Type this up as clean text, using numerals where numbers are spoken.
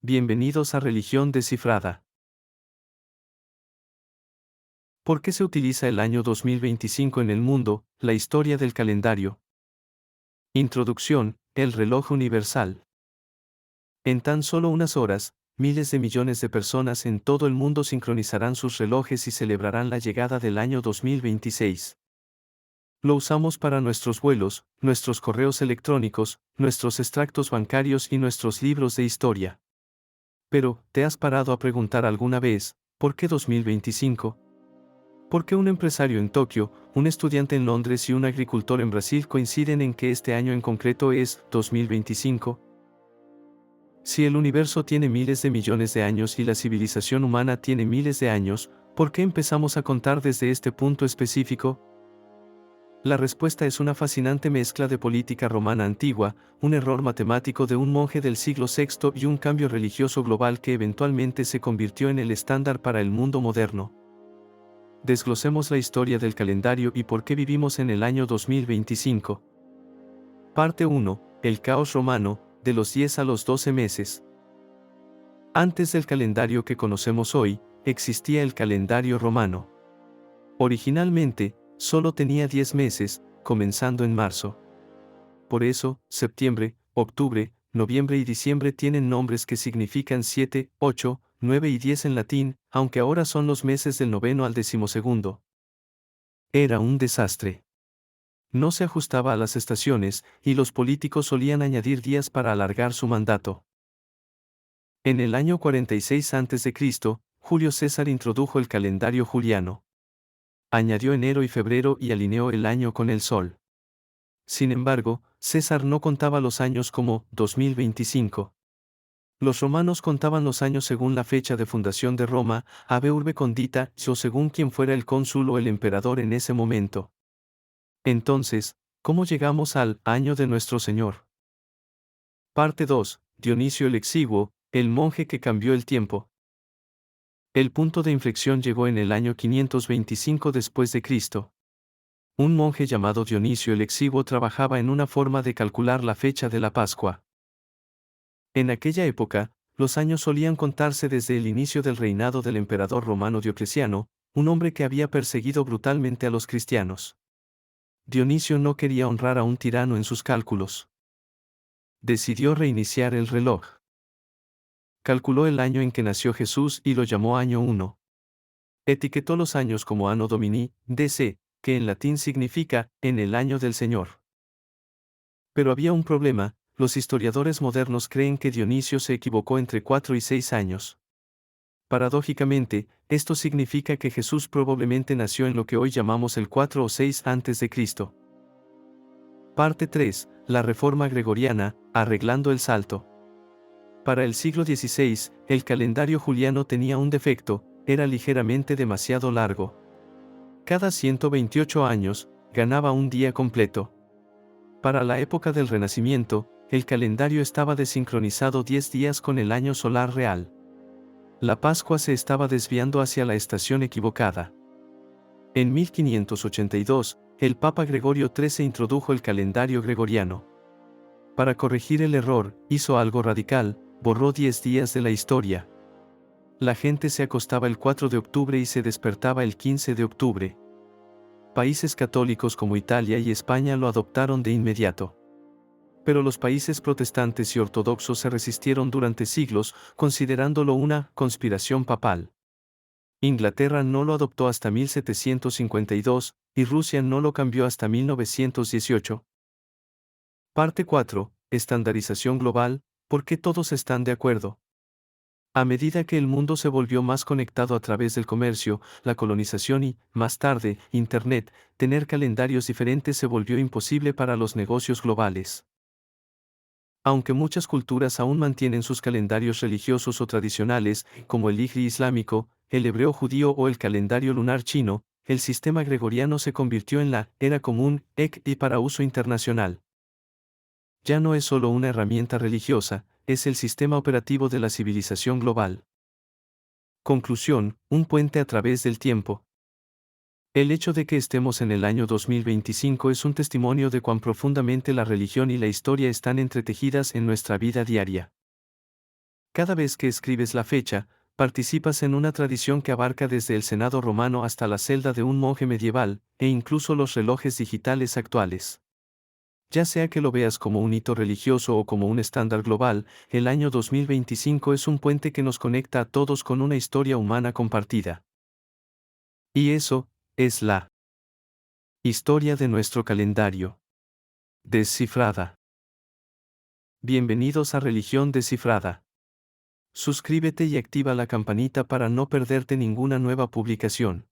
Bienvenidos a Religión Descifrada. ¿Por qué se utiliza el año 2025 en el mundo? La historia del calendario. Introducción, el reloj universal. En tan solo unas horas, miles de millones de personas en todo el mundo sincronizarán sus relojes y celebrarán la llegada del año 2026. Lo usamos para nuestros vuelos, nuestros correos electrónicos, nuestros extractos bancarios y nuestros libros de historia. Pero, ¿te has parado a preguntar alguna vez, ¿por qué 2025? ¿Por qué un empresario en Tokio, un estudiante en Londres y un agricultor en Brasil coinciden en que este año en concreto es 2025? Si el universo tiene miles de millones de años y la civilización humana tiene miles de años, ¿por qué empezamos a contar desde este punto específico? La respuesta es una fascinante mezcla de política romana antigua, un error matemático de un monje del siglo VI y un cambio religioso global que eventualmente se convirtió en el estándar para el mundo moderno. Desglosemos la historia del calendario y por qué vivimos en el año 2025. Parte 1. El caos romano, de los 10 a los 12 meses. Antes del calendario que conocemos hoy, existía el calendario romano. Originalmente, solo tenía 10 meses, comenzando en marzo. Por eso, septiembre, octubre, noviembre y diciembre tienen nombres que significan 7, 8, 9 y 10 en latín, aunque ahora son los meses del noveno al decimosegundo. Era un desastre. No se ajustaba a las estaciones, y los políticos solían añadir días para alargar su mandato. En el año 46 a.C., Julio César introdujo el calendario juliano. Añadió enero y febrero y alineó el año con el sol. Sin embargo, César no contaba los años como 2025. Los romanos contaban los años según la fecha de fundación de Roma, ab urbe condita, o según quien fuera el cónsul o el emperador en ese momento. Entonces, ¿cómo llegamos al año de nuestro Señor? Parte 2. Dionisio el Exiguo, el monje que cambió el tiempo. El punto de inflexión llegó en el año 525 después de Cristo. Un monje llamado Dionisio el Exiguo trabajaba en una forma de calcular la fecha de la Pascua. En aquella época, los años solían contarse desde el inicio del reinado del emperador romano Diocleciano, un hombre que había perseguido brutalmente a los cristianos. Dionisio no quería honrar a un tirano en sus cálculos. Decidió reiniciar el reloj. Calculó el año en que nació Jesús y lo llamó año 1. Etiquetó los años como Anno Domini, DC, que en latín significa, en el año del Señor. Pero había un problema, los historiadores modernos creen que Dionisio se equivocó entre 4 y 6 años. Paradójicamente, esto significa que Jesús probablemente nació en lo que hoy llamamos el 4 o 6 a.C. Parte 3. La Reforma Gregoriana, arreglando el salto. Para el siglo XVI, el calendario juliano tenía un defecto, era ligeramente demasiado largo. Cada 128 años, ganaba un día completo. Para la época del Renacimiento, el calendario estaba desincronizado 10 días con el año solar real. La Pascua se estaba desviando hacia la estación equivocada. En 1582, el Papa Gregorio XIII introdujo el calendario gregoriano. Para corregir el error, hizo algo radical, borró 10 días de la historia. La gente se acostaba el 4 de octubre y se despertaba el 15 de octubre. Países católicos como Italia y España lo adoptaron de inmediato. Pero los países protestantes y ortodoxos se resistieron durante siglos, considerándolo una conspiración papal. Inglaterra no lo adoptó hasta 1752, y Rusia no lo cambió hasta 1918. Parte 4. Estandarización global, ¿por qué todos están de acuerdo? A medida que el mundo se volvió más conectado a través del comercio, la colonización y, más tarde, Internet, tener calendarios diferentes se volvió imposible para los negocios globales. Aunque muchas culturas aún mantienen sus calendarios religiosos o tradicionales, como el hijri islámico, el hebreo judío o el calendario lunar chino, el sistema gregoriano se convirtió en la era común, y para uso internacional. Ya no es solo una herramienta religiosa, es el sistema operativo de la civilización global. Conclusión, un puente a través del tiempo. El hecho de que estemos en el año 2025 es un testimonio de cuán profundamente la religión y la historia están entretejidas en nuestra vida diaria. Cada vez que escribes la fecha, participas en una tradición que abarca desde el Senado romano hasta la celda de un monje medieval, e incluso los relojes digitales actuales. Ya sea que lo veas como un hito religioso o como un estándar global, el año 2025 es un puente que nos conecta a todos con una historia humana compartida. Y eso, es la historia de nuestro calendario. Descifrada. Bienvenidos a Religión Descifrada. Suscríbete y activa la campanita para no perderte ninguna nueva publicación.